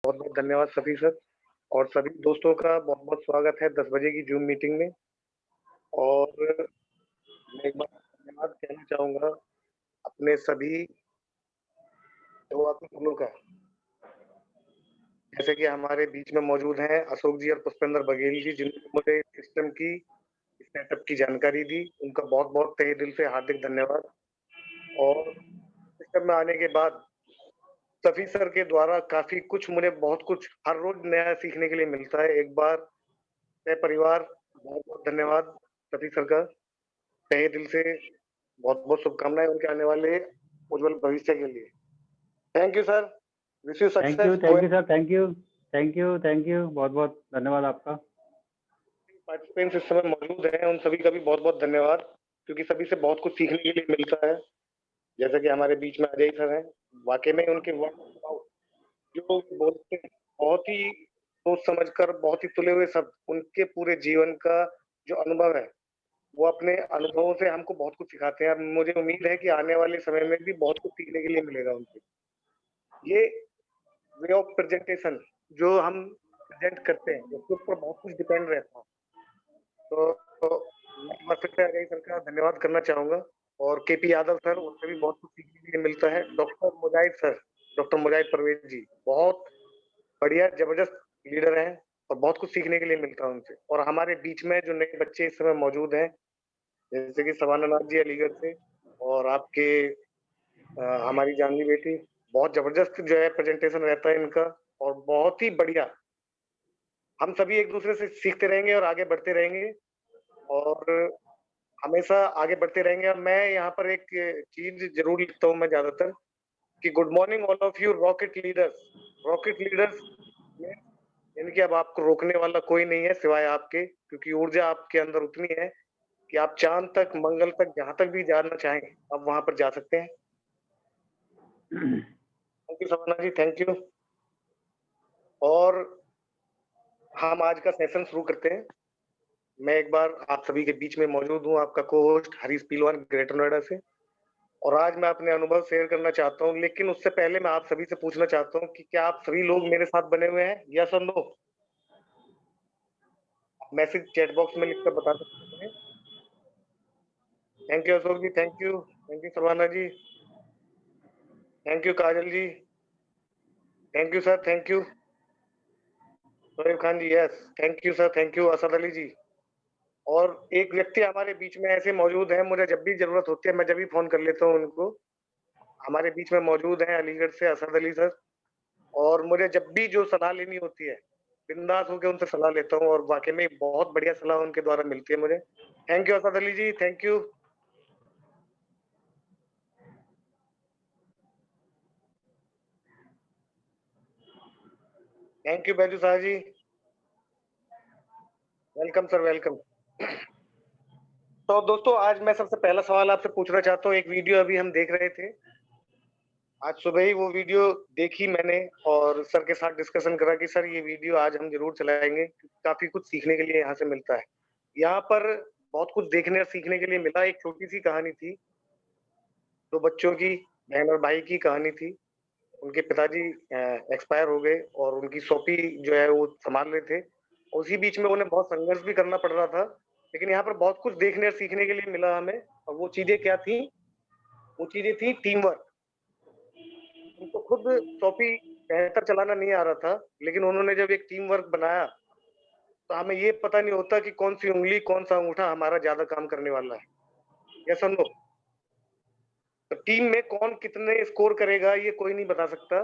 बहुत-बहुत धन्यवाद सभी सर और सभी दोस्तों का बहुत-बहुत स्वागत है 10 बजे की ज़ूम मीटिंग में और मैं एक बार धन्यवाद कहना चाहूँगा अपने सभी शुरुआती फूलों का। जैसे कि हमारे बीच में मौजूद हैं अशोक जी और पुष्पेंद्र बघेल जी जिन्होंने मुझे सिस्टम की, सेटअप की जानकारी दी। उनका बहुत-बहुत तहे दिल से हार्दिक धन्यवाद और सिस्टम में आने के बाद सभी सर के द्वारा काफ़ी कुछ मुझे बहुत कुछ हर रोज़ नया सीखने के लिए मिलता है। एक बार परिवार बहुत-बहुत धन्यवाद सभी सर का तहे दिल से बहुत-बहुत शुभकामनाएँ उनके आने वाले उज्ज्वल भविष्य के लिए। Thank you sir, wish you success thank you sir, thank you, बहुत-बहुत धन्यवाद आपका। पार्टिसिपेंट्स इस समय मौजूद हैं, उन सभी का भी बहुत-बहुत धन्यवाद क्योंकि सभी से बहुत कुछ सीखने के लिए मिलता है। जैसे कि हमारे बीच में अजय सर हैं, वाक़ई में उनके वर्ड जो बोलते हैं, बहुत ही सोच समझकर बहुत ही तुले हुए शब्द, उनके पूरे जीवन का जो अनुभव है, वो अपने अनुभवों से हमको बहुत कुछ सिखाते हैं। अब मुझे उम्मीद है कि आने वाले समय में भी बहुत कुछ सीखने के लिए मिलेगा उनसे। ये वे ऑफ प्रेजेंटेशन जो हम प्रेजेंट करते हैं, उसके ऊपर बहुत कुछ डिपेंड रहता है। तो मैं एक बार फिर से अजय सर का धन्यवाद करना चाहूँगा और केपी यादव सर, उनसे भी बहुत कुछ सीखने के लिए मिलता है। डॉक्टर मुजाहिद सर, डॉक्टर मुजाहिद परवेज़ जी, बहुत बढ़िया ज़बरदस्त लीडर हैं और बहुत कुछ सीखने के लिए मिलता है उनसे। और हमारे बीच में जो नए बच्चे इस समय मौजूद हैं, जैसे कि शबाना नाथ जी अलीगढ़ से और आपके हमारी जानवी बेटी, बहुत ज़बरदस्त जो है प्रेजेंटेशन रहता है इनका और बहुत ही बढ़िया। हम सभी एक-दूसरे से सीखते रहेंगे और आगे बढ़ते रहेंगे और हमेशा आगे बढ़ते रहेंगे और मैं यहाँ पर एक चीज़ ज़रूर लिखता हूँ मैं ज़्यादातर कि good morning all of you rocket leaders में यानी कि अब आपको रोकने वाला कोई नहीं है सिवाय आपके क्योंकि ऊर्जा आपके अंदर उतनी है कि आप चाँद तक, मंगल तक, जहाँ तक भी जाना चाहें, आप वहाँ पर जा सकते हैं। थैंक यू सपना जी, थैंक यू। और हम आज का सेशन शुरू करते हैं। मैं एक बार आप सभी के बीच में मौजूद हूँ, आपका को-होस्ट हरीश पीलवान ग्रेटर नोएडा से और आज मैं अपने अनुभव शेयर करना चाहता हूँ, लेकिन उससे पहले मैं आप सभी से पूछना चाहता हूँ कि क्या आप सभी लोग मेरे साथ बने हुए हैं? येस और नो? मैसेज चैट बॉक्स में लिखकर बता सकते हैं। Thank you Ashok ji, thank you Saravana ji, thank you Kajal ji, thank you sir, thank you. Sohaib Khan ji, yes, thank you sir, thank you Asad Ali ji. और एक व्यक्ति हमारे बीच में ऐसे मौजूद हैं, मुझे जब भी ज़रूरत होती है, मैं जब भी फ़ोन कर लेता हूँ उनको। हमारे बीच में मौजूद हैं अलीगढ़ से असद अली सर और मुझे जब भी जो सलाह लेनी होती है, बिंदास होके उनसे सलाह लेता हूँ और वाक़ई में बहुत बढ़िया सलाह उनके द्वारा मिलती है मुझे। Thank you Asad Ali ji, thank you. Thank you Baiju Shah ji. Welcome sir, welcome. तो दोस्तों आज मैं सबसे पहला सवाल आपसे पूछना चाहता हूँ, एक वीडियो अभी हम देख रहे थे। आज सुबह ही वो वीडियो देखी मैंने और सर के साथ डिस्कशन करा कि सर ये वीडियो आज हम ज़रूर चलाएँगे, काफ़ी कुछ सीखने के लिए यहाँ से मिलता है। यहाँ पर बहुत कुछ देखने और सीखने के लिए मिला, एक छोटी-सी कहानी थी, 2 बच्चों की, बहन और भाई की कहानी थी। उनके पिताजी एक्सपायर हो गए और उनकी शॉपी जो है वो सँभाल रहे थे। उसी बीच में उन्हें बहुत संघर्ष भी करना पड़ रहा था, लेकिन यहाँ पर बहुत कुछ देखने और सीखने के लिए मिला हमें और वो चीज़ें क्या थी? वो चीज़ें थी टीम वर्क। उनको खुद शॉपी बेहतर चलाना नहीं आ रहा था, लेकिन उन्होंने जब एक टीम वर्क बनाया, तो हमें ये पता नहीं होता कि कौन-सी उँगली, कौन-सा अंगूठा हमारा ज़्यादा काम करने वाला है। यस और नो? तो टीम में कौन कितने स्कोर करेगा ये कोई नहीं बता सकता।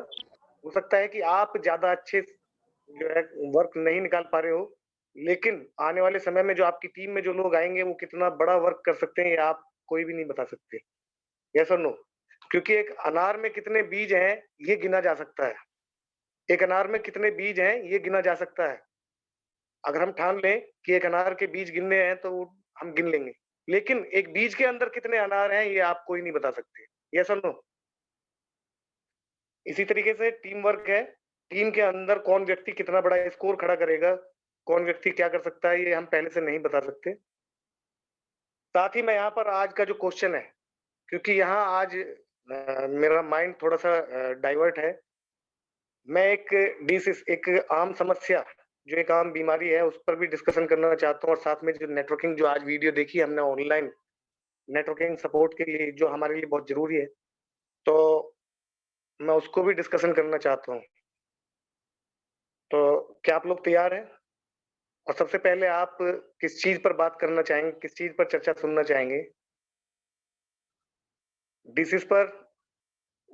हो सकता है कि आप ज़्यादा अच्छे जो है वर्क नहीं निकाल पा रहे हो, लेकिन आने वाले समय में जो आपकी टीम में जो लोग आएँगे वो कितना बड़ा वर्क कर सकते हैं, ये आप कोई भी नहीं बता सकते। यस और नो? क्योंकि एक अनार में कितने बीज हैं, ये गिना जा सकता है। एक अनार में कितने बीज हैं, ये गिना जा सकता है। अगर हम ठान लें कि एक अनार के बीज गिनने हैं, तो हम गिन लेंगे। लेकिन एक बीज के अंदर कितने अनार हैं, ये आप कोई नहीं बता सकते। यस और नो? इसी तरीके से टीम वर्क है। टीम के अंदर कौन व्यक्ति कितना बड़ा स्कोर खड़ा करेगा, कौन व्यक्ति क्या कर सकता है, ये हम पहले से नहीं बता सकते। साथ ही मैं यहाँ पर आज का जो क्वेश्चन है, क्योंकि यहाँ आज मेरा माइंड थोड़ा-सा डाइवर्ट है। मैं एक आम समस्या, जो एक आम बीमारी है, उस पर भी डिस्कशन करना चाहता हूँ और साथ में जो नेटवर्किंग, जो आज वीडियो देखी हमने ऑनलाइन नेटवर्किंग सपोर्ट के लिए, जो हमारे लिए बहुत ज़रूरी है, तो मैं उसको भी डिस्कशन करना चाहता हूँ। तो क्या आप लोग तैयार हैं? और सबसे पहले आप किस चीज़ पर बात करना चाहेंगे? किस चीज़ पर चर्चा सुनना चाहेंगे? डिसीज़ पर,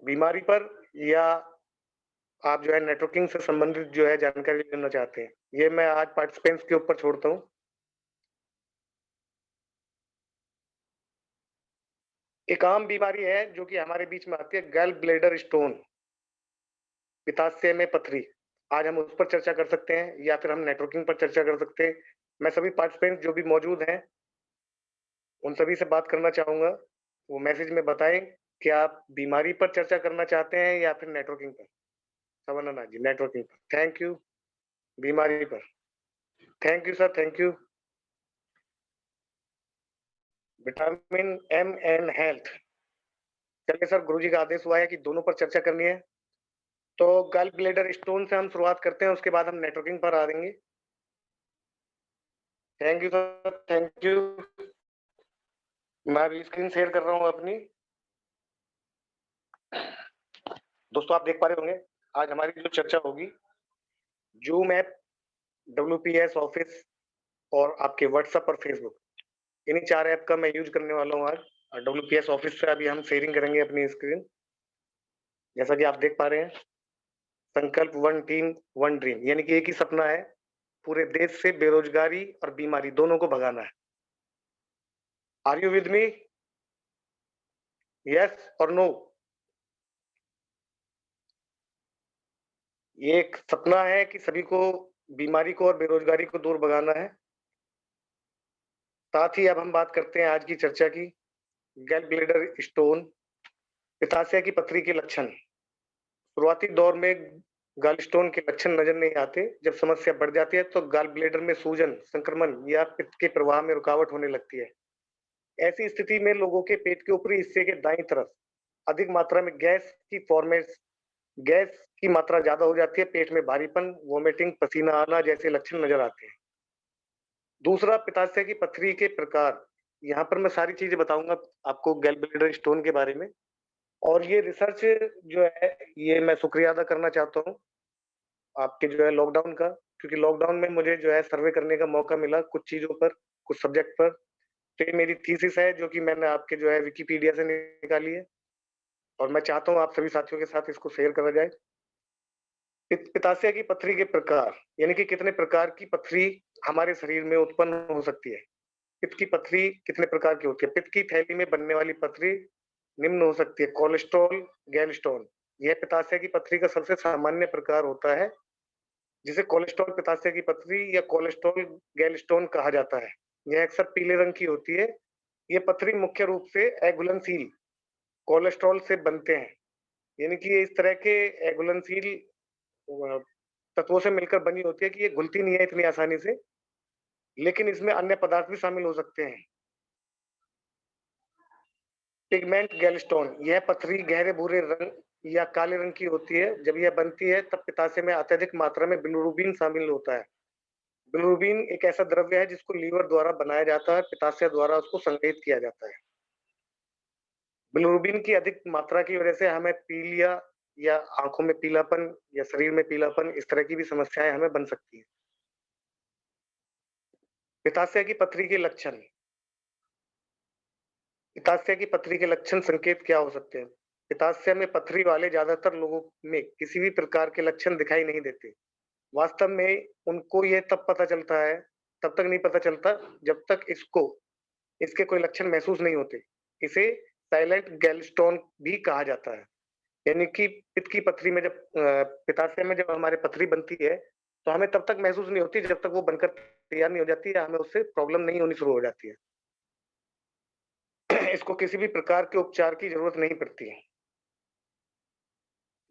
बीमारी पर, या आप जो है नेटवर्किंग से संबंधित जो है जानकारी लेना चाहते हैं? ये मैं आज पार्टिसिपेंट्स के ऊपर छोड़ता हूँ। एक आम बीमारी है जो कि हमारे बीच में आती है, गैल ब्लैडर स्टोन, पित्ताशय में पथरी। आज हम उस पर चर्चा कर सकते हैं या फिर हम नेटवर्किंग पर चर्चा कर सकते हैं। मैं सभी पार्टिसिपेंट जो भी मौजूद हैं, उन सभी से बात करना चाहूँगा। वो मैसेज में बताएँ कि आप बीमारी पर चर्चा करना चाहते हैं या फिर नेटवर्किंग पर? सवर्ण जी, नेटवर्किंग पर। Thank you. बीमारी पर। Thank you sir, thank you. Vitamin M and health. चलिए सर, गुरुजी का आदेश हुआ है कि दोनों पर चर्चा करनी है। तो गॉल ब्लैडर स्टोन से हम शुरुआत करते हैं, उसके बाद हम नेटवर्किंग पर आ जाएँगे। Thank you sir, thank you. मैं अभी स्क्रीन शेयर कर रहा हूँ अपनी। दोस्तों, आप देख पा रहे होंगे, आज हमारी जो चर्चा होगी, ज़ूम ऐप, डब्ल्यूपीएस ऑफिस और आपके व्हाट्सएप और फेसबुक, इन्हीं 4 ऐप का मैं यूज़ करने वाला हूँ आज। और डब्ल्यूपीएस ऑफिस से अभी हम शेयरिंग करेंगे अपनी स्क्रीन। जैसा कि आप देख पा रहे हैं, संकल्प वन टीम वन ड्रीम, यानी कि एक ही सपना है, पूरे देश से बेरोजगारी और बीमारी दोनों को भगाना है। Are you with me? Yes और नो? ये एक सपना है कि सभी को बीमारी को और बेरोजगारी को दूर भगाना है। साथ ही अब हम बात करते हैं आज की चर्चा की, गैल ब्लैडर स्टोन, पित्ताशय की पथरी के लक्षण। शुरुआती दौर में गॉल स्टोन के लक्षण नजर नहीं आते। जब समस्या बढ़ जाती है तो गॉल ब्लैडर में सूजन, संक्रमण या पित्त के प्रवाह में रुकावट होने लगती है। ऐसी स्थिति में लोगों के पेट के ऊपरी हिस्से के दाईं तरफ अधिक मात्रा में गैस की मात्रा ज्यादा हो जाती है, पेट में भारीपन, वोमिटिंग, पसीना आना जैसे लक्षण नजर आते हैं। दूसरा, पित्ताशय की पथरी के प्रकार। यहाँ पर मैं सारी चीजें बताऊंगा आपको गैल ब्लैडर स्टोन के बारे में। और ये रिसर्च जो है, ये मैं शुक्रिया अदा करना चाहता हूँ आपके जो है लॉकडाउन का, क्योंकि लॉकडाउन में मुझे जो है सर्वे करने का मौका मिला कुछ चीज़ों पर, कुछ सब्जेक्ट पर। तो ये मेरी थीसिस है जो कि मैंने आपके जो है विकिपीडिया से निकाली है, और मैं चाहता हूँ आप सभी साथियों के साथ इसको शेयर करा जाए। पित्ताशय की पथरी के प्रकार, यानी कि कितने प्रकार की पथरी हमारे शरीर में उत्पन्न हो सकती है। पित्त की पथरी कितने प्रकार की होती है? पित्त की थैली में बनने वाली पथरी निम्न हो सकती है: कोलेस्ट्रॉल, गैलस्टोन। यह पित्ताशय की पथरी का सबसे सामान्य प्रकार होता है, जिसे कोलेस्ट्रॉल पित्ताशय की पथरी या कोलेस्ट्रॉल गैलस्टोन कहा जाता है। यह अक्सर पीले रंग की होती है। ये पथरी मुख्य रूप से अघुलनशील कोलेस्ट्रॉल से बनते हैं, यानी कि ये इस तरह के अघुलनशील तत्वों से मिलकर बनी होती है कि ये घुलती नहीं है इतनी आसानी से, लेकिन इसमें अन्य पदार्थ भी शामिल हो सकते हैं। पिगमेंट गैलस्टोन, यह पथरी गहरे भूरे रंग या काले रंग की होती है। जब यह बनती है तब पित्ताशय में अत्यधिक मात्रा में बिलिरुबिन शामिल होता है। बिलिरुबिन एक ऐसा द्रव्य है जिसको लीवर द्वारा बनाया जाता है, पित्ताशय द्वारा उसको संग्रहित किया जाता है। बिलिरुबिन की अधिक मात्रा की वजह से हमें पीलिया या आंखों में पीलापन या शरीर में पीलापन, इस तरह की भी समस्याएं हमें बन सकती हैं। पित्ताशय की पथरी के लक्षण। पित्ताशय की पथरी के लक्षण संकेत क्या हो सकते हैं? पित्ताशय में पथरी वाले ज्यादातर लोगों में किसी भी प्रकार के लक्षण दिखाई नहीं देते। वास्तव में उनको ये तब पता चलता है, तब तक नहीं पता चलता जब तक इसके कोई लक्षण महसूस नहीं होते। इसे साइलेंट गैलस्टोन भी कहा जाता है। यानी कि पित्त की पथरी में पित्ताशय में जब हमारे पथरी बनती है, तो हमें तब तक महसूस नहीं होती जब तक वो बनकर तैयार नहीं हो जाती या हमें उससे प्रॉब्लम नहीं होनी शुरू हो जाती है। इसको किसी भी प्रकार के उपचार की जरूरत नहीं पड़ती है।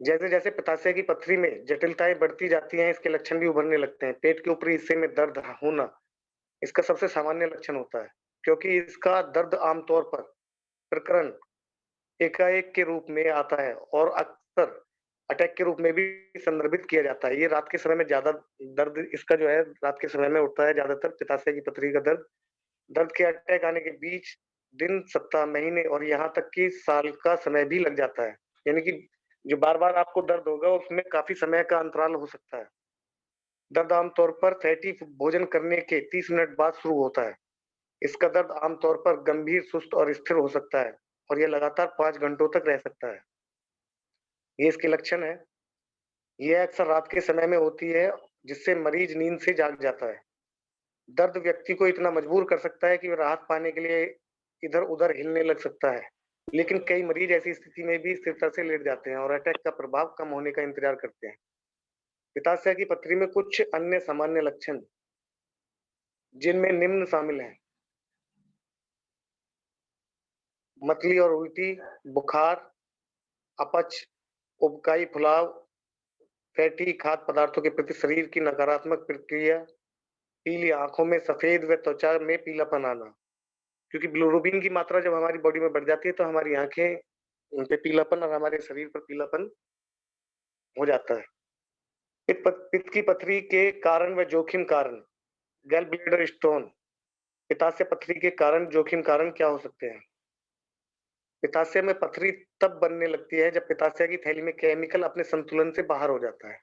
जैसे-जैसे पित्ताशय की पथरी में जटिलताएं बढ़ती जाती हैं, इसके लक्षण भी उभरने लगते हैं। पेट के ऊपरी हिस्से में दर्द होना इसका सबसे सामान्य लक्षण होता है, क्योंकि इसका दर्द आमतौर पर प्रकरण एकाएक के रूप में आता है और अक्सर अटैक के रूप में भी संदर्भित किया जाता है। ये रात के समय में ज़्यादा दर्द इसका जो है रात के समय में उठता है ज़्यादातर पित्ताशय की पथरी का दर्द। दर्द के अटैक आने के बीच दिन, सप्ताह, महीने और यहाँ तक कि साल का समय भी लग जाता है। यानी कि जो बार-बार आपको दर्द होगा उसमें काफ़ी समय का अंतराल हो सकता है। दर्द आमतौर पर फैटी भोजन करने के 30 मिनट बाद शुरू होता है। इसका दर्द आमतौर पर गंभीर, सुस्त और स्थिर हो सकता है और ये लगातार 5 घंटों तक रह सकता है। ये इसके लक्षण हैं। ये अक्सर रात के समय में होती है, जिससे मरीज नींद से जाग जाता है। दर्द व्यक्ति को इतना मजबूर कर सकता है कि वह राहत पाने के लिए इधर-उधर हिलने लग सकता है। लेकिन कई मरीज ऐसी स्थिति में भी स्थिरता से लेट जाते हैं और अटैक का प्रभाव कम होने का इंतजार करते हैं। पित्ताशय की पथरी में कुछ अन्य सामान्य लक्षण, जिनमें निम्न शामिल हैं: मतली और उल्टी, बुखार, अपच, उबकाई फुलाव, फैटी खाद्य पदार्थों के प्रति शरीर की नकारात्मक प्रतिक्रिया, पीली आँखों में सफेद व त्वचा में पीलापन आना। क्योंकि बिलिरुबिन की मात्रा जब हमारी बॉडी में बढ़ जाती है तो हमारी आँखें उन पे पीलापन और हमारे शरीर पर पीलापन हो जाता है। पित्त की पथरी के कारण व जोखिम कारण, गैल ब्लैडर स्टोन, पित्ताशय पथरी के कारण जोखिम कारण क्या हो सकते हैं? पित्ताशय में पथरी तब बनने लगती है जब पित्ताशय की थैली में केमिकल अपने संतुलन से बाहर हो जाता है।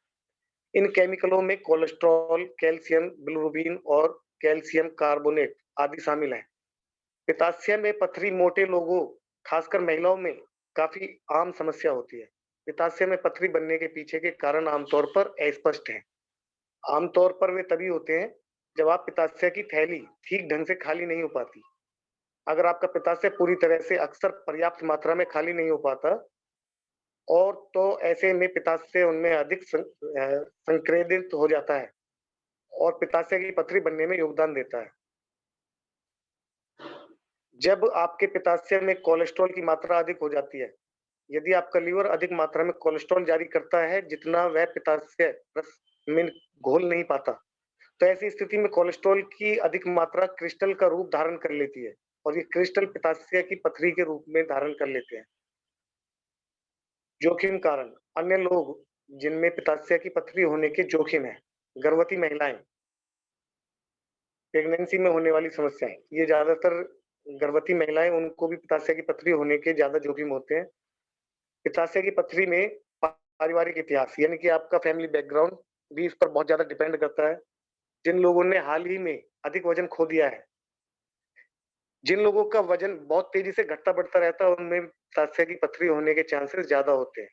इन केमिकलों में कोलेस्ट्रॉल, कैल्शियम, बिलिरुबिन और कैल्शियम कार्बोनेट आदि शामिल हैं। पित्ताशय में पथरी मोटे लोगों, खासकर महिलाओं में काफी आम समस्या होती है। पित्ताशय में पथरी बनने के पीछे के कारण आमतौर पर अस्पष्ट हैं। आमतौर पर वे तभी होते हैं जब आप पित्ताशय की थैली ठीक ढंग से खाली नहीं हो पाती। अगर आपका पित्ताशय पूरी तरह से अक्सर पर्याप्त मात्रा में खाली नहीं हो पाता और तो ऐसे में पित्ताशय उनमें अधिक संक्रेदित हो जाता है और पित्ताशय की पथरी बनने में योगदान देता है। जब आपके पित्ताशय में कोलेस्ट्रॉल की मात्रा अधिक हो जाती है, यदि आपका लीवर अधिक मात्रा में कोलेस्ट्रॉल जारी करता है जितना वह पित्ताशय रस में घोल नहीं पाता, तो ऐसी स्थिति में कोलेस्ट्रॉल की अधिक मात्रा क्रिस्टल का रूप धारण कर लेती है और ये क्रिस्टल पित्ताशय की पथरी के रूप में धारण कर लेते हैं। जोखिम कारण, अन्य लोग जिनमें पित्ताशय की पथरी होने के जोखिम है, गर्भवती महिलाएं, प्रेगनेंसी में होने वाली समस्याएं, ये ज्यादातर गर्भवती महिलाएं उनको भी पित्ताशय की पथरी होने के ज्यादा जोखिम होते हैं। पित्ताशय की पथरी में पारिवारिक इतिहास यानी कि आपका फैमिली बैकग्राउंड भी इस पर बहुत ज्यादा डिपेंड करता है। जिन लोगों ने हाल ही में अधिक वजन खो दिया है, जिन लोगों का वजन बहुत तेजी से घटता बढ़ता रहता है, उनमें पित्ताशय की पथरी होने के चांसेस ज्यादा होते हैं।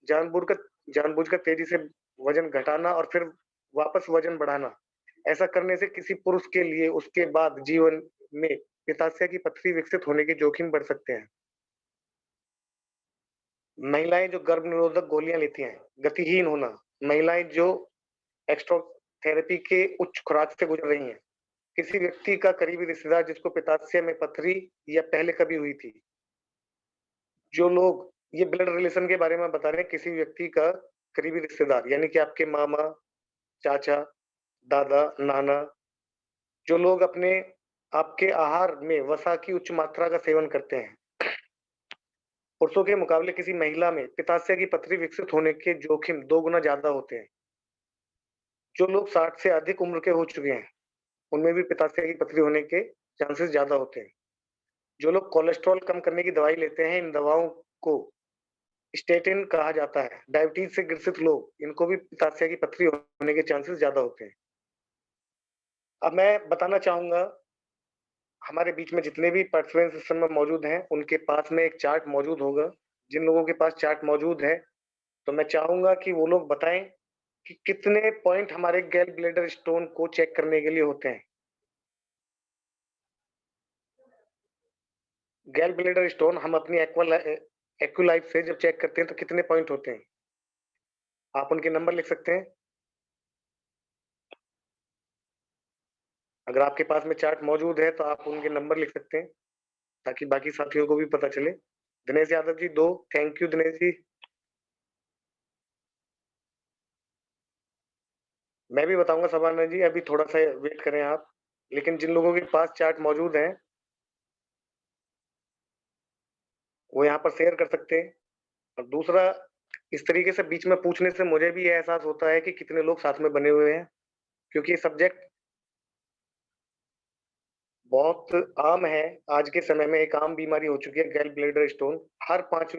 जानबूझकर जानबूझकर तेजी से वजन घटाना और फिर वापस वजन बढ़ाना, ऐसा करने से किसी पुरुष के लिए उसके बाद जीवन में पित्ताशय की पथरी विकसित होने के जोखिम बढ़ सकते हैं। महिलाएं जो गर्भ निरोधक गोलियां लेती हैं, गतिहीन होना, महिलाएं जो एक्स्ट्रा थेरेपी के उच्च खुराक से गुजर रही हैं, किसी व्यक्ति का करीबी रिश्तेदार जिसको पित्ताशय में पथरी या पहले कभी हुई थी, जो लोग ये ब्लड रिलेशन के बारे में बता रहे हैं, किसी व्यक्ति का करीबी रिश्तेदार यानी कि आपके मामा, चाचा, दादा, नाना, जो लोग अपने आपके आहार में वसा की उच्च मात्रा का सेवन करते हैं। पुरुषों के मुकाबले किसी महिला में पित्ताशय की पथरी विकसित होने के जोखिम 2 गुना ज्यादा होते हैं। जो लोग 60 से अधिक उम्र के हो चुके हैं, उनमें भी पित्ताशय की पथरी होने के चांसेस ज्यादा होते हैं। जो लोग कोलेस्ट्रॉल कम करने की दवाई लेते हैं, इन दवाओं को स्टेटिन कहा जाता है। डायबिटीज से ग्रसित लोग, इनको भी पित्ताशय की पथरी होने के चांसेस ज्यादा होते हैं। अब मैं बताना चाहूंगा, हमारे बीच में जितने भी पार्टिसिपेंट्स इस समय मौजूद हैं, उनके पास में एक चार्ट मौजूद होगा। जिन लोगों के पास चार्ट मौजूद है, तो मैं चाहूंगा कि वो लोग बताएं कि कितने पॉइंट हमारे गैल ब्लैडर स्टोन को चेक करने के लिए होते हैं। गैल ब्लैडर स्टोन हम अपनी एक्वालाइफ से जब चेक करते हैं तो कितने पॉइंट होते हैं? आप उनके नंबर लिख सकते हैं। अगर आपके पास में चार्ट मौजूद है तो आप उनके नंबर लिख सकते हैं ताकि बाकी साथियों को भी पता चले। Dinesh Yadav ji 2, thank you Dinesh ji. मैं भी बताऊंगा सभानंद जी, अभी थोड़ा सा वेट करें आप। लेकिन जिन लोगों के पास चार्ट मौजूद है, वो यहाँ पर शेयर कर सकते हैं। और दूसरा, इस तरीके से बीच में पूछने से मुझे भी ये एहसास होता है कि कितने लोग साथ में बने हुए हैं, क्योंकि ये सब्जेक्ट बहुत आम है। आज के समय में एक आम बीमारी हो चुकी है गैल ब्लैडर स्टोन। हर 5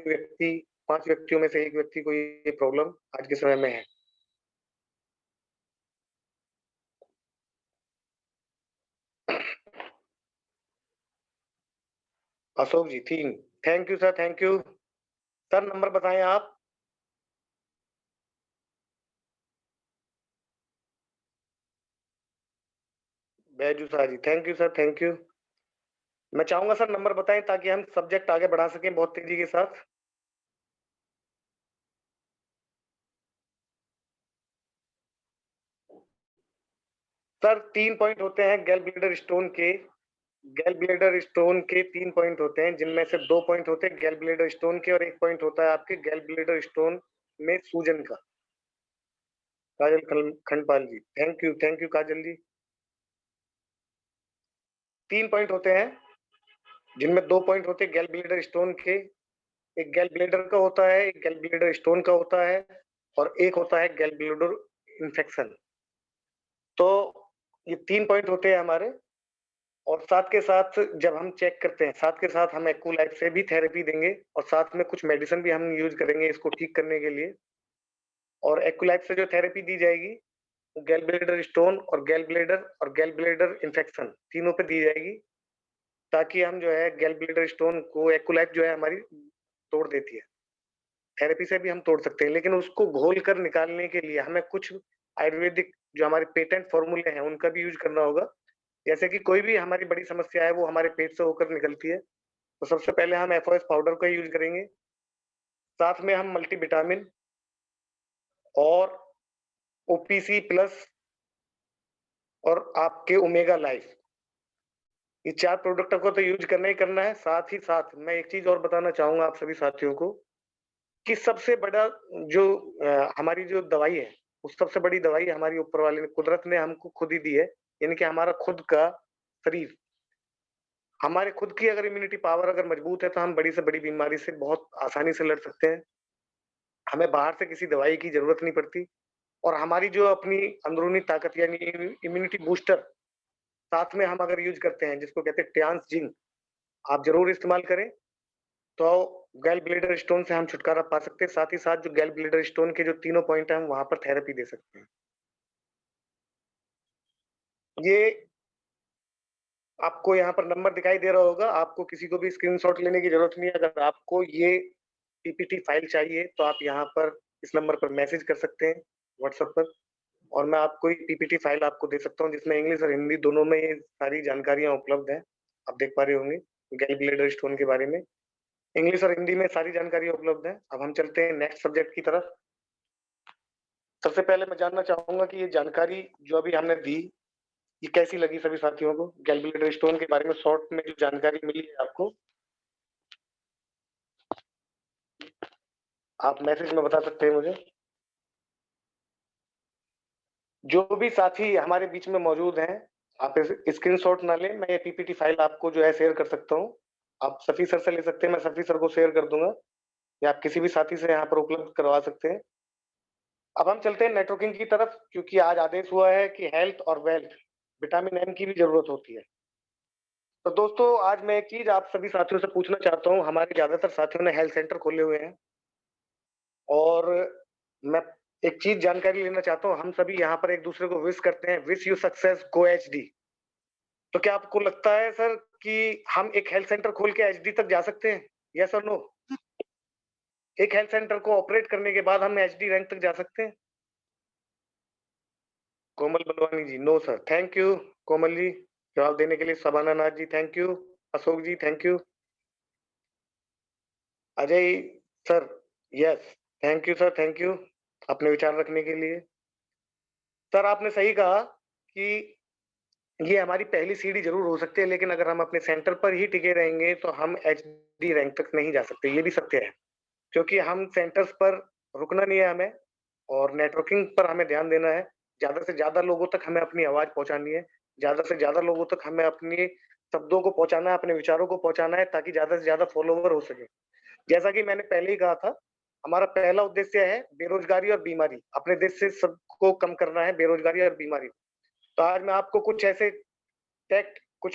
व्यक्तियों में से 1 व्यक्ति को ये प्रॉब्लम आज के समय में है। Ashok ji 3। Thank you sir, thank you. Sir number बताएँ आप? Baiju Shah ji, thank you sir, thank you. मैं चाहूँगा सर नंबर बताएँ ताकि हम सब्जेक्ट आगे बढ़ा सकें बहुत तेज़ी के साथ। सर 3 पॉइंट होते हैं गैल ब्लैडर स्टोन के। गैल ब्लैडर स्टोन के 3 पॉइंट होते हैं, जिनमें से 2 पॉइंट होते हैं गैल ब्लैडर स्टोन के और 1 पॉइंट होता है आपके गैल ब्लैडर स्टोन में सूजन का। Kajal Khandpal ji, thank you Kajal ji. 3 point होते हैं, जिनमें 2 पॉइंट होते हैं गैल ब्लैडर स्टोन के। एक गैल ब्लैडर का होता है, एक गैल ब्लैडर स्टोन का होता है और एक होता है गैल ब्लैडर इन्फेक्शन। तो ये 3 पॉइंट होते हैं हमारे। और साथ के साथ जब हम चेक करते हैं, साथ के साथ हम एक्यूलाइफ से भी थेरेपी देंगे और साथ में कुछ मेडिसिन भी हम यूज़ करेंगे इसको ठीक करने के लिए। और एक्यूलाइफ से जो थेरेपी दी जाएगी, वो गैल ब्लैडर स्टोन और गैल ब्लैडर इन्फेक्शन तीनों पे दी जाएगी, ताकि हम जो है गैल ब्लैडर स्टोन को एक्यूलाइफ जो है हमारी तोड़ देती है। थेरेपी से भी हम तोड़ सकते हैं, लेकिन उसको घोल कर निकालने के लिए हमें कुछ आयुर्वेदिक जो हमारे पेटेंट फ़ॉर्मूले हैं, उनका भी यूज़ करना होगा। जैसे कि कोई भी हमारी बड़ी समस्या है, वो हमारे पेट से होकर निकलती है। तो सबसे पहले हम एफओएस पाउडर का यूज़ करेंगे। साथ में हम मल्टीविटामिन और ओपीसी प्लस और आपके ओमेगा लाइफ, ये 4 प्रोडक्ट को तो यूज़ करना ही करना है। साथ ही साथ मैं एक चीज़ और बताना चाहूँगा आप सभी साथियों को कि सबसे बड़ा जो हमारी जो दवाई है, उस सबसे बड़ी दवाई हमारी ऊपर वाले ने, कुदरत ने हमको खुद ही दी है। यानी कि हमारा खुद का शरीर, हमारे खुद की अगर इम्यूनिटी पावर अगर मजबूत है, तो हम बड़ी से बड़ी बीमारी से बहुत आसानी से लड़ सकते हैं। हमें बाहर से किसी दवाई की ज़रूरत नहीं पड़ती और हमारी जो अपनी अंदरूनी ताकत यानी इम्यूनिटी बूस्टर साथ में हम अगर यूज़ करते हैं, जिसको कहते हैं ट्रांस जिंक, आप ज़रूर इस्तेमाल करें। तो गैल ब्लैडर स्टोन से हम छुटकारा पा सकते हैं। साथ ही साथ जो गैल ब्लैडर स्टोन के जो तीनों पॉइंट हैं, हम वहाँ पर थेरेपी दे सकते हैं। ये आपको यहाँ पर नंबर दिखाई दे रहा होगा, आपको किसी को भी स्क्रीनशॉट लेने की ज़रूरत नहीं है। अगर आपको ये पीपीटी फाइल चाहिए, तो आप यहाँ पर इस नंबर पर मैसेज कर सकते हैं व्हाट्सएप पर और मैं आपको ये पीपीटी फाइल आपको दे सकता हूँ, जिसमें इंग्लिश और हिंदी दोनों में ये सारी जानकारियाँ उपलब्ध हैं। आप देख पा रहे होंगे गैल ब्लैडर स्टोन के बारे में। इंग्लिश और हिंदी में सारी जानकारी उपलब्ध है। अब हम चलते हैं नेक्स्ट सब्जेक्ट की तरफ। सबसे पहले मैं जानना चाहूँगा कि ये जानकारी जो अभी हमने दी, ये कैसी लगी सभी साथियों को? गैल ब्लैडर स्टोन के बारे में शॉर्ट में जो जानकारी मिली है आपको, आप मैसेज में बता सकते हैं मुझे। जो भी साथी हमारे बीच में मौजूद हैं, आप इस स्क्रीनशॉट ना लें, मैं ये पीपीटी फाइल आपको जो है शेयर कर सकता हूँ। आप सफ़ी सर से ले सकते हैं, मैं सफ़ी सर को शेयर कर दूँगा या आप किसी भी साथी से यहाँ पर उपलब्ध करवा सकते हैं। अब हम चलते हैं नेटवर्किंग की तरफ, क्योंकि आज आदेश हुआ है कि हेल्थ और वेल्थ, विटामिन एम की भी ज़रूरत होती है। तो दोस्तों, आज मैं एक चीज़ आप सभी साथियों से पूछना चाहता हूँ। हमारे ज़्यादातर साथियों ने हेल्थ सेंटर खोले हुए हैं और मैं एक चीज़ जानकारी लेना चाहता हूँ। हम सभी यहाँ पर एक-दूसरे को विश करते हैं, wish you success, go HD. तो क्या आपको लगता है सर कि हम एक हेल्थ सेंटर खोल के एचडी तक जा सकते हैं? येस और नो? एक हेल्थ सेंटर को ऑपरेट करने के बाद हम एचडी रैंक तक जा सकते हैं? Komal Balwani ji, no sir. Thank you Komal ji, जवाब देने के लिए। Shabana Nath ji, thank you. Ashok ji, thank you. Ajay sir, yes, thank you sir, thank you अपने विचार रखने के लिए। सर आपने सही कहा कि ये हमारी पहली सीढ़ी ज़रूर हो सकती है, लेकिन अगर हम अपने सेंटर पर ही टिके रहेंगे, तो हम एचडी रैंक तक नहीं जा सकते, ये भी सत्य है। क्योंकि हम सेंटर्स पर रुकना नहीं है हमें और नेटवर्किंग पर हमें ध्यान देना है। ज़्यादा से ज़्यादा लोगों तक हमें अपनी आवाज़ पहुँचानी है। ज़्यादा से ज़्यादा लोगों तक हमें अपने शब्दों को पहुँचाना है, अपने विचारों को पहुँचाना है, ताकि ज़्यादा से ज़्यादा फॉलोवर हो सके। जैसा कि मैंने पहले ही कहा था, हमारा पहला उद्देश्य है बेरोजगारी और बीमारी। अपने देश से सबको कम करना है बेरोजगारी और बीमारी। तो आज मैं आपको कुछ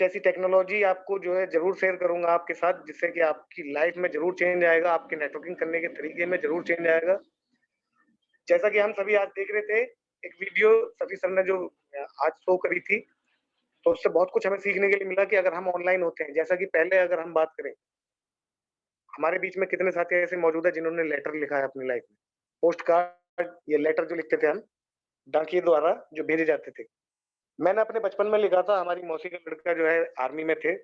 ऐसी टेक्नोलॉजी आपको जो है ज़रूर शेयर करूँगा आपके साथ, जिससे कि आपकी लाइफ में ज़रूर चेंज आएगा, आपके नेटवर्किंग करने के तरीके में ज़रूर चेंज आएगा। जैसा कि हम सभी आज देख रहे थे, एक वीडियो सतीश सर ने जो आज शो करी थी, तो उससे बहुत कुछ हमें सीखने के लिए मिला कि अगर हम ऑनलाइन होते हैं, जैसा कि पहले अगर हम बात करें, हमारे बीच में कितने साथी ऐसे मौजूद हैं जिन्होंने लेटर लिखा है अपनी लाइफ में। पोस्ट कार्ड या लेटर जो लिखते थे हम, डाकिये द्वारा जो भेजे जाते थे। मैंने अपने बचपन में लिखा था, हमारी मौसी का लड़का जो है आर्मी में थे,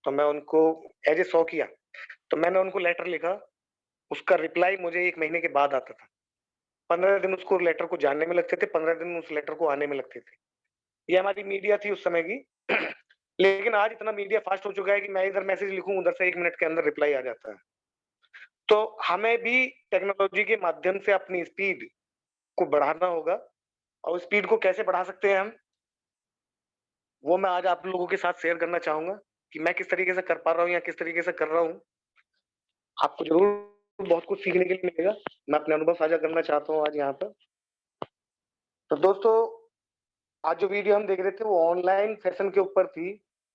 तो मैं उनको एज़ ए शौकिया, तो मैंने उनको लेटर लिखा, उसका रिप्लाई मुझे 1 महीने के बाद आता था। 15 दिन उसको लेटर को जानने में लगते थे, 15 दिन उस लेटर को आने में लगते थे। ये हमारी मीडिया थी उस समय की। लेकिन आज इतना मीडिया फास्ट हो चुका है कि मैं इधर मैसेज लिखूँ, उधर से 1 मिनट के अंदर रिप्लाई आ जाता है। तो हमें भी टेक्नोलॉजी के माध्यम से अपनी स्पीड को बढ़ाना होगा, और स्पीड को कैसे बढ़ा सकते हैं हम, वो मैं आज आप लोगों के साथ शेयर करना चाहूँगा कि मैं किस तरीके से कर पा रहा हूँ या किस तरीके से कर रहा हूँ। आपको ज़रूर बहुत कुछ सीखने के लिए मिलेगा। मैं अपने अनुभव साझा करना चाहता हूँ आज यहाँ पर। तो दोस्तों, आज जो वीडियो हम देख रहे थे वो ऑनलाइन सेशन के ऊपर थी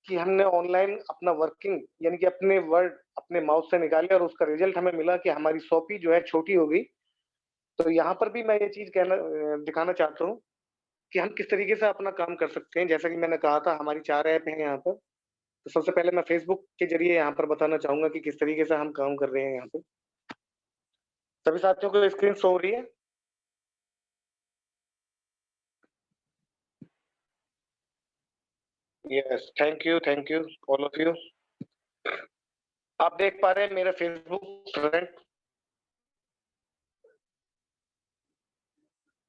कि हमने ऑनलाइन अपना वर्किंग यानी कि अपने वर्ड अपने माउथ से निकाले और उसका रिजल्ट हमें मिला कि हमारी शॉपी जो है छोटी हो गई। तो यहाँ पर भी मैं ये चीज़ दिखाना चाहता हूँ कि हम किस तरीके से अपना काम कर सकते हैं। जैसा कि मैंने कहा था, हमारी 4 ऐप हैं यहाँ पर। तो सबसे पहले मैं फेसबुक के ज़रिए यहाँ पर बताना चाहूँगा कि किस तरीके से हम काम कर रहे हैं यहाँ पे। सभी साथियों को स्क्रीन शो हो रही है? Yes, thank you all of you. आप देख पा रहे हैं मेरा फेसबुक फ्रेंड।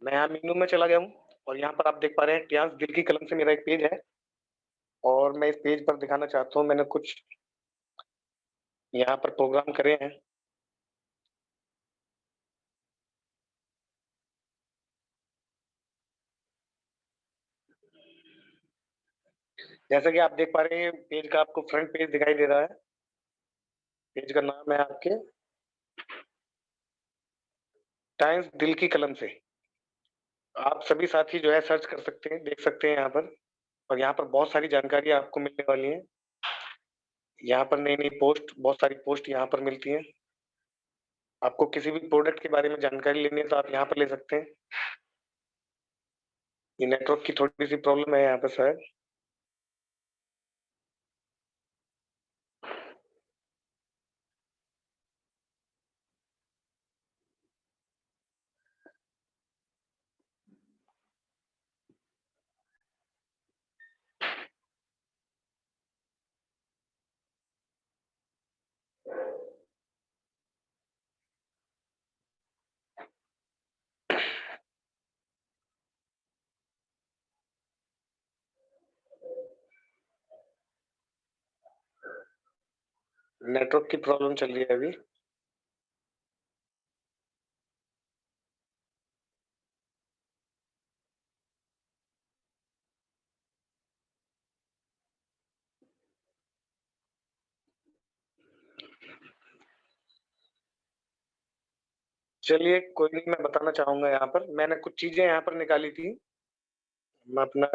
मैं यहाँ मेनू में चला गया हूँ और यहाँ पर आप देख पा रहे हैं टियांस दिल की कलम से मेरा एक पेज है, और मैं इस पेज पर दिखाना चाहता हूँ मैंने कुछ यहाँ पर प्रोग्राम करे हैं। जैसा कि आप देख पा रहे हैं पेज का आपको फ्रंट पेज दिखाई दे रहा है। पेज का नाम है आपके टाइम्स दिल की कलम से। आप सभी साथी जो है सर्च कर सकते हैं, देख सकते हैं यहाँ पर, और यहाँ पर बहुत सारी जानकारी आपको मिलने वाली है। यहाँ पर नई-नई पोस्ट, बहुत सारी पोस्ट यहाँ पर मिलती हैं। आपको किसी भी प्रोडक्ट के बारे में जानकारी लेनी है तो आप यहाँ पर ले सकते हैं। ये नेटवर्क की थोड़ी-सी प्रॉब्लम है यहाँ पर शायद। नेटवर्क की प्रॉब्लम चल रही है अभी। चलिए कोई नहीं, मैं बताना चाहूँगा यहाँ पर। मैंने कुछ चीज़ें यहाँ पर निकाली थी। मैं अपना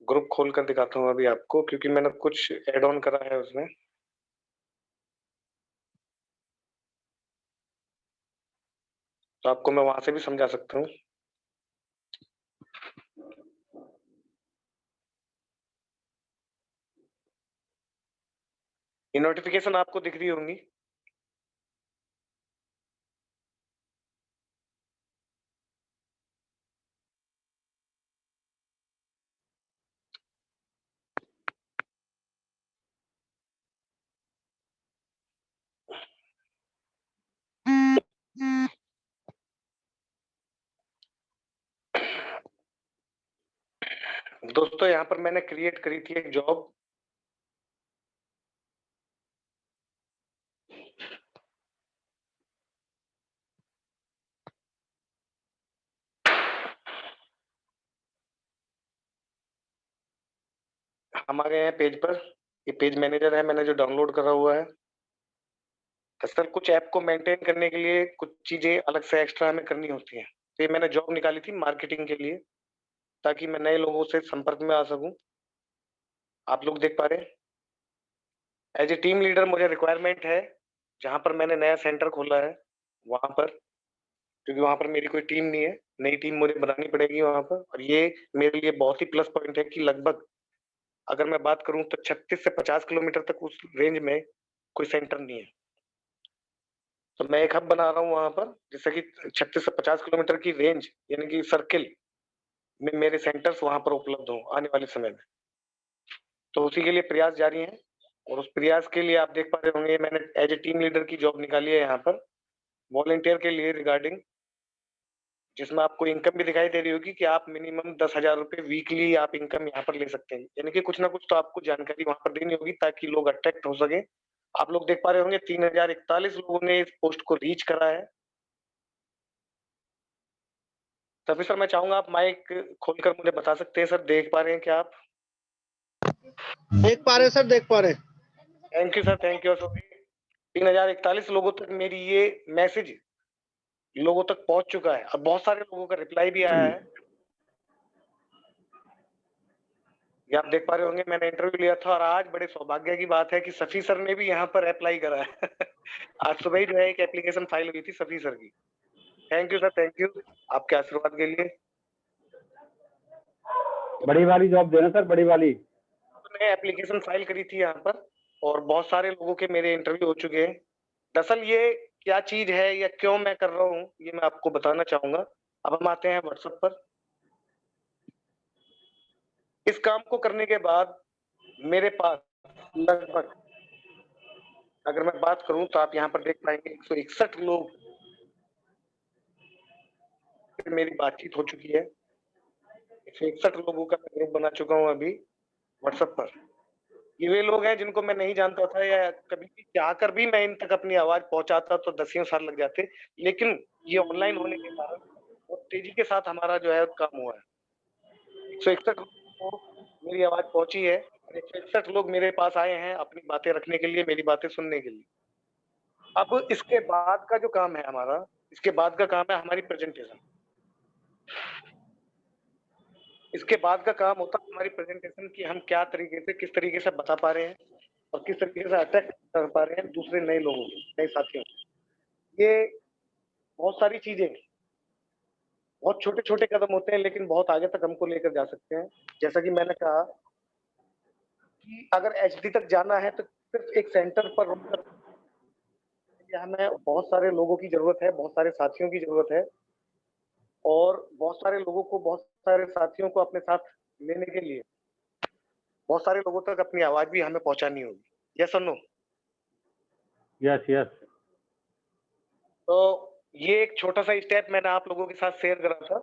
ग्रुप खोल कर दिखाता हूँ अभी आपको, क्योंकि मैंने कुछ ऐड ऑन करा है उसमें। तो आपको मैं वहाँ से भी समझा सकता हूँ। ये नोटिफ़िकेशन आपको दिख रही होंगी। दोस्तों यहाँ पर मैंने क्रिएट करी थी एक जॉब। हम आ गए हैं पेज पर। ये पेज मैनेजर है, मैंने जो डाउनलोड करा हुआ है। तो सर कुछ ऐप को मेंटेन करने के लिए कुछ चीजें अलग से एक्स्ट्रा हमें करनी होती हैं। तो ये मैंने जॉब निकाली थी मार्केटिंग के लिए, ताकि मैं नए लोगों से संपर्क में आ सकूं। आप लोग देख पा रहे हैं, एज ए टीम लीडर मुझे रिक्वायरमेंट है, जहां पर मैंने नया सेंटर खोला है वहां पर, क्योंकि वहां पर मेरी कोई टीम नहीं है, नई टीम मुझे बनानी पड़ेगी वहां पर। और ये मेरे लिए बहुत ही प्लस पॉइंट है कि लगभग अगर मैं बात करूं तो 36 से 50 किलोमीटर तक उस रेंज में कोई सेंटर नहीं है। तो मैं एक हब बना रहा हूँ वहां पर, जिससे कि 36 से 50 किलोमीटर की रेंज यानी कि सर्किल में मेरे सेंटर्स वहां पर उपलब्ध हों आने वाले समय में। तो उसी के लिए प्रयास जारी हैं, और उस प्रयास के लिए आप देख पा रहे होंगे मैंने एज ए टीम लीडर की जॉब निकाली है यहाँ पर, वॉलंटियर के लिए रिगार्डिंग, जिसमें आपको इनकम भी दिखाई दे रही होगी कि आप मिनिमम 10,000 रुपए वीकली आप इनकम यहाँ पर ले सकते हैं। यानी कि कुछ ना कुछ तो आपको जानकारी वहां पर देनी होगी ताकि लोग अट्रैक्ट हो सके। आप लोग देख पा रहे होंगे 3041 लोगों ने इस पोस्ट को रीच करा है। तभी सर मैं चाहूंगा आप माइक खोलकर मुझे बता सकते हैं सर, देख पा रहे हैं क्या आप? देख पा रहे सर, देख पा रहे। Thank you sir, thank you sir. 3041 लोगों तक मेरी ये मैसेज लोगों तक पहुंच चुका है, अब बहुत सारे लोगों का रिप्लाई भी आया है। ये आप देख पा रहे होंगे मैंने इंटरव्यू लिया था, और आज बड़े सौभाग्य की बात है कि सफी सर ने भी यहाँ पर अप्लाई करा है। आज सुबह ही जो है एक एप्लीकेशन फाइल हुई थी सफी सर की। Thank you sir, thank you आपके आशीर्वाद के लिए। बड़ी वाली जॉब देना सर, बड़ी वाली। मैंने एप्लीकेशन फाइल करी थी यहाँ पर, और बहुत सारे लोगों के मेरे इंटरव्यू हो चुके हैं। दरअसल ये क्या चीज है या क्यों मैं कर रहा हूँ ये मैं आपको बताना चाहूंगा। अब हम आते हैं व्हाट्सएप पर। इस काम को करने के बाद मेरे पास लगभग, अगर मैं बात करूं तो आप यहाँ पर देख पाएंगे 161 लोग मेरी बातचीत हो चुकी है। 161 लोगों का मैं ग्रुप बना चुका हूं अभी व्हाट्सएप पर। ये वे लोग हैं जिनको मैं नहीं जानता था, या कभी भी चाहकर भी मैं इन तक अपनी आवाज पहुंचाता तो दसियों साल लग जाते। लेकिन ये ऑनलाइन होने के कारण बहुत तेजी के साथ हमारा जो है काम हुआ है। 161 लोगों को मेरी आवाज पहुंची है, और 161 लोग मेरे पास आए हैं अपनी बातें रखने के लिए, मेरी बातें सुनने के लिए। अब इसके बाद का जो काम है हमारा, इसके बाद का काम है हमारी प्रेजेंटेशन। इसके बाद का काम होता है हमारी प्रेजेंटेशन की, हम क्या तरीके से किस तरीके से बता पा रहे हैं और किस तरीके से अट्रैक्ट कर पा रहे हैं दूसरे नए लोगों को, नए साथियों को। ये बहुत सारी चीजें, बहुत छोटे छोटे कदम होते हैं, लेकिन बहुत आगे तक हमको लेकर जा सकते हैं। जैसा कि मैंने कहा कि अगर एचडी तक जाना है तो सिर्फ एक सेंटर पर रुककर हमें बहुत सारे लोगों की जरूरत है, बहुत सारे साथियों की जरूरत है, और बहुत सारे लोगों को, बहुत सारे साथियों को अपने साथ लेने के लिए बहुत सारे लोगों तक अपनी आवाज भी हमें पहुंचानी होगी। यस और नो? Yes yes. तो ये एक छोटा सा स्टेप मैंने आप लोगों के साथ शेयर करा था।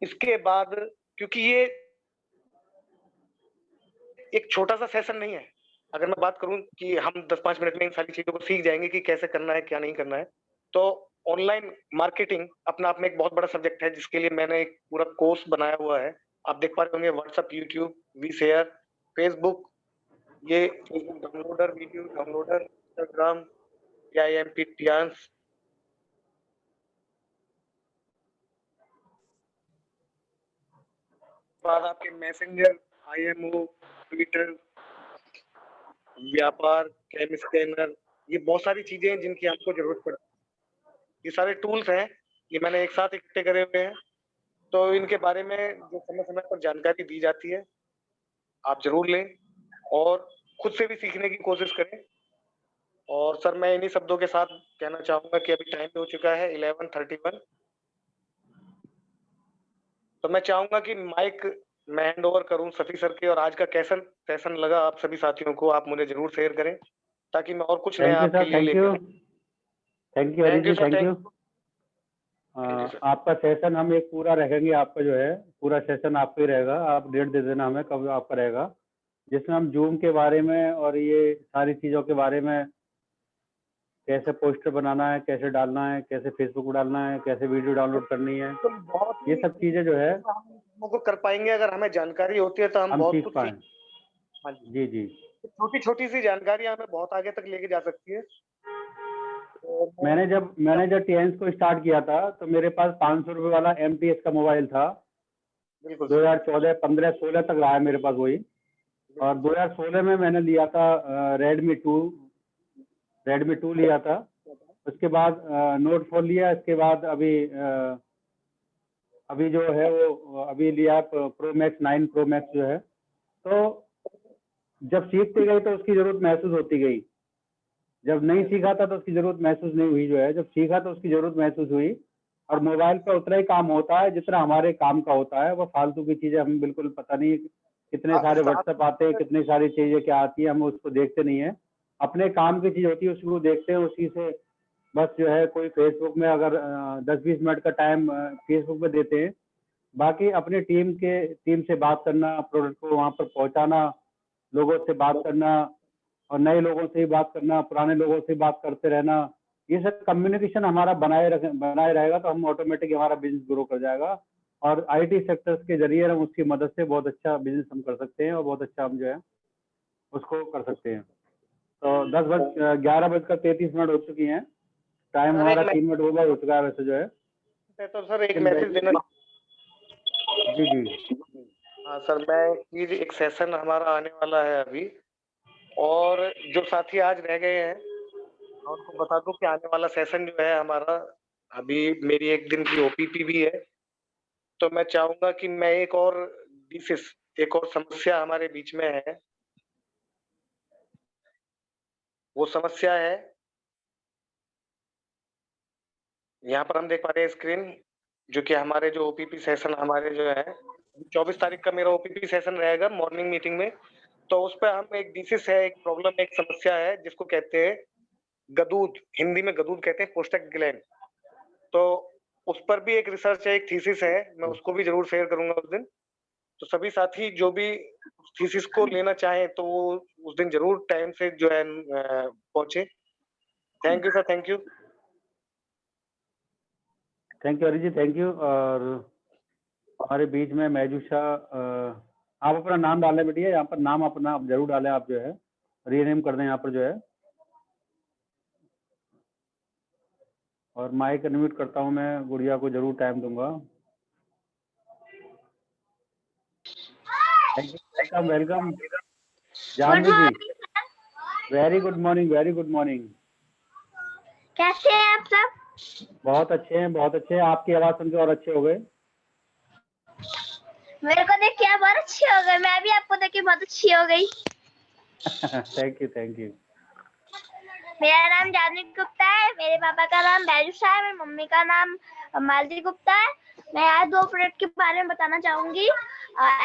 इसके बाद, क्योंकि ये एक छोटा सा सेशन नहीं है, अगर मैं बात करूं कि हम 10-5 मिनट में इन सारी चीजों को सीख जाएंगे कि कैसे करना है क्या नहीं करना है, तो ऑनलाइन मार्केटिंग अपना आप में एक बहुत बड़ा सब्जेक्ट है, जिसके लिए मैंने एक पूरा कोर्स बनाया हुआ है। आप देख पा रहे होंगे WhatsApp, YouTube, we share, Facebook, ये Facebook downloader, video downloader, Instagram, AIMP टियान्स, बाद आपके messenger, IMO, Twitter, Vyapar, cam scanner, ये बहुत सारी चीजें हैं जिनकी आपको जरूरत पड़ती है। ये सारे टूल्स हैं, ये मैंने एक साथ इकट्ठे करे हुए हैं। तो इनके बारे में जो समय समय पर जानकारी दी जाती है आप जरूर लें, और खुद से भी सीखने की कोशिश करें। और सर मैं इन्हीं शब्दों के साथ कहना चाहूंगा कि अभी टाइम हो चुका है 11:31। तो मैं चाहूंगा कि माइक मैं हैंड ओवर करूं सफी सर के, और आज का कैसा सेशन लगा आप सभी साथियों को आप मुझे जरूर शेयर करें, ताकि मैं और कुछ नया थैंक यू आपके सर, लिए थैंक यू। लेकर। Thank you Hari thank you ji, sir, thank you. Thank you sir. आपका सेशन हम एक पूरा रखेंगे, आपका जो है पूरा सेशन आपका ही रहेगा। आप डेट दे देना हमें कब आपका रहेगा, जिसमें हम जूम के बारे में और ये सारी चीज़ों के बारे में, कैसे पोस्टर बनाना है, कैसे डालना है, कैसे फेसबुक डालना है, कैसे वीडियो डाउनलोड करनी है, बहुत ये ही सब चीज़ें जो है हम को कर पाएंगे, अगर हमें जानकारी होती है तो हम हम बहुत सीख कुछ पाएँ। सीख। हाँ जी, जी जी। छोटी छोटी सी जानकारी हमें बहुत आगे तक लेके जा सकती है। मैंने जब टेंस को स्टार्ट किया था तो मेरे पास 500 रुपये वाला MTS का मोबाइल था। बिल्कुल 2014, 15, 16 तक रहा है मेरे पास वही। और 2016 में मैंने लिया था रेडमी 2 लिया था। उसके बाद नोट 4 लिया। इसके बाद अभी जो है वो अभी लिया प्रो मैक्स 9 प्रो मैक्स जो है। तो जब सीखते गए तो उसकी जरूरत महसूस होती गई। जब नहीं सीखा था तो उसकी जरूरत महसूस नहीं हुई जो है। जब सीखा तो उसकी जरूरत महसूस हुई। और मोबाइल पे उतना ही काम होता है जितना हमारे काम का होता है। वो फालतू की चीजें हमें बिल्कुल पता नहीं, कितने सारे व्हाट्सएप आते हैं, कितनी सारी चीजें क्या आती है, हम उसको देखते नहीं है। अपने काम की चीज होती है उसको देखते हैं, उसी से बस जो है कोई फेसबुक में अगर 10-20 मिनट का टाइम फेसबुक पे देते हैं। बाकी अपनी टीम से बात करना, प्रोडक्ट को वहां पर पहुंचाना, लोगों से बात करना और नए लोगों से ही बात करना, पुराने लोगों से बात करते रहना, ये सब कम्युनिकेशन हमारा बनाए रहेगा तो हम ऑटोमेटिक हमारा बिजनेस ग्रो कर जाएगा। और IT सेक्टर्स के जरिए हम उसकी मदद से बहुत अच्छा बिजनेस हम कर सकते हैं और बहुत अच्छा हम जो है उसको कर सकते हैं। तो 11:33 हो चुकी हैं। टाइम सर हमारा 3 मिनट ओवर हो चुका है वैसे जो है। तो सर एक मैसेज देना। जी जी। हाँ सर, मैं कि एक सेशन हमारा आने वाला है अभी, और जो साथी आज रह गए हैं मैं उनको बता दूं कि आने वाला सेशन जो है हमारा, अभी मेरी एक दिन की OPP भी है। तो मैं चाहूंगा कि मैं एक और समस्या हमारे बीच में है। वो समस्या है, यहाँ पर हम देख पा रहे हैं स्क्रीन, जो कि हमारे जो OPP सेशन हमारे जो है 24 तारीख का मेरा OPP सेशन रहेगा मॉर्निंग मीटिंग में। तो उस पर हम एक डिसीज है, एक प्रॉब्लम, एक समस्या है जिसको कहते हैं गदूद, हिंदी में गदूद कहते हैं, पोस्टक ग्लैंड। तो उस पर भी एक रिसर्च है, एक थीसिस है, मैं उसको भी जरूर शेयर करूंगा उस दिन। तो सभी साथी जो भी थीसिस को लेना चाहें तो वो उस दिन जरूर टाइम से जो है पहुंचे। Thank you sir, thank you. Thank you Hari ji, thank you. और हमारे बीच में महजूशा, आप अपना नाम डालें बेटिए, यहाँ पर नाम अपना आप जरूर डालें, आप जो है रीनेम कर दें यहाँ पर जो है। और माइक अनम्यूट करता हूँ मैं, गुड़िया को जरूर टाइम दूंगा। Thank you, welcome welcome Janvi ji. Very good morning, very good morning. कैसे हैं आप सब? बहुत अच्छे हैं, बहुत अच्छे हैं। आपकी आवाज सुन के और अच्छे हो गए। मेरे को देख के आप बहुत अच्छी हो गए, मैं भी आपको देख के बहुत अच्छी हो गई। Thank you, thank you. मेरा नाम जानवी गुप्ता है, मेरे पापा का नाम बैजुषा है, मेरी मम्मी का नाम मालती गुप्ता है। मैं आज 2 प्रोडक्ट के बारे में बताना चाहूंगी,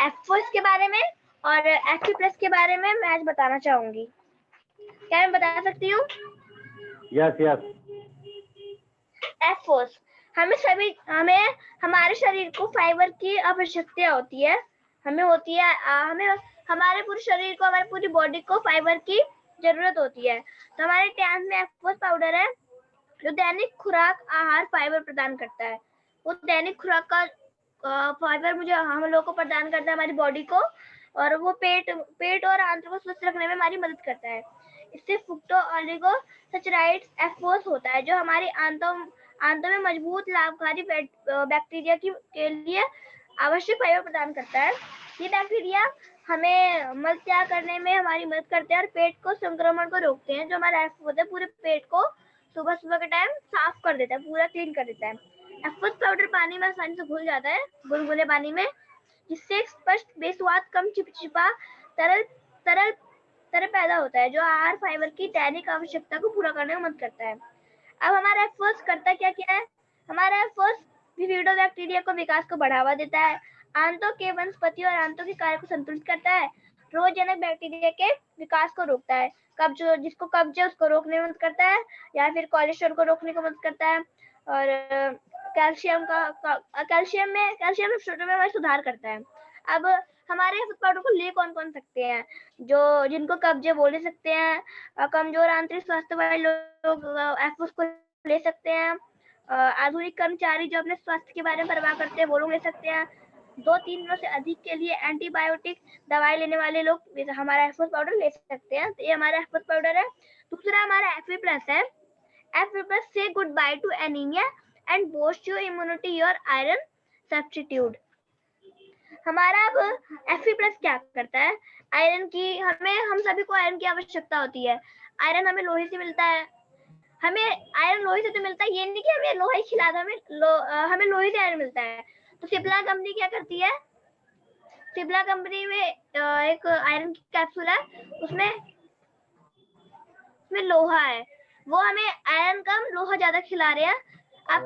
F4 के बारे में और F+ के बारे में मैं आज बताना चाहूंगी। क्या मैं बता सकती हूँ? Yes yes. F4 हमें हमारे शरीर को फाइबर की आवश्यकता होती है। हमें हमारे पूरे शरीर को, हमारी पूरी बॉडी को फाइबर की जरूरत होती है। तो हमारे टैंक में F4 पाउडर है जो दैनिक खुराक आहार फाइबर प्रदान करता है। वो दैनिक खुराक का फाइबर मुझे हम लोगों को प्रदान करता है, हमारी बॉडी को, और वो पेट और आंतों को स्वस्थ रखने में हमारी मदद करता है। इससे फ्रुक्टो ऑलिगोसैचराइड्स F4 होता है जो हमारी आंतों में मजबूत लाभकारी बैक्टीरिया के लिए आवश्यक फाइबर प्रदान करता है। ये बैक्टीरिया हमें मल त्याग करने में हमारी मदद करते हैं और पेट को संक्रमण को रोकते हैं। जो हमारा F होता है पूरे पेट को सुबह के टाइम साफ कर देता है, पूरा क्लीन कर देता है। F4 पाउडर पानी में आसानी से घुल जाता है, गुनगुने पानी में, जिससे एक स्पष्ट बेस्वाद कम चिपचिपा तरल पैदा होता है जो आहार फाइबर की दैनिक आवश्यकता को पूरा करने में मदद करता है। अब हमारा F4 करता क्या है? हमारा F4 विविडो बैक्टीरिया को विकास को बढ़ावा देता है, आंतों के वनस्पति और आंतों के कार्य को संतुलित करता है, रोगजनक बैक्टीरिया के विकास को रोकता है, जिसको कब्ज है उसको रोकने में मदद करता है, या फिर कोलेस्ट्रॉल को रोकने को मदद करता है, और कैल्शियम में सुधार करता है। अब हमारे पाउडर को ले कौन सकते हैं? जिनको कब्ज है वो ले सकते हैं, कमजोर आंतरिक स्वास्थ्य वाले लोग F4 को ले सकते हैं, आधुनिक कर्मचारी जो अपने स्वास्थ्य के बारे में परवाह करते हैं वो लोग ले सकते हैं, 2-3 दिनों से अधिक के लिए एंटीबायोटिक दवाई लेने वाले लोग हमारा F4 पाउडर ले सकते हैं। तो ये हमारा F4 पाउडर है। दूसरा हमारा F+ है। F say goodbye to anemia and boost your immunity, your iron substitute. हमारा अब Fe+ क्या करता है? आयरन की हम सभी को आयरन की आवश्यकता होती है। आयरन हमें लोहे से मिलता है। हमें आयरन लोहे से तो मिलता है, ये नहीं कि हमें लोहा ही खिला दो, हमें लोहे से आयरन मिलता है। तो सिप्ला कंपनी क्या करती है? सिप्ला कंपनी में एक आयरन की कैप्सूल है, उसमें लोहा है, वो हमें आयरन कम लोहा ज्यादा खिला रहे हैं। आप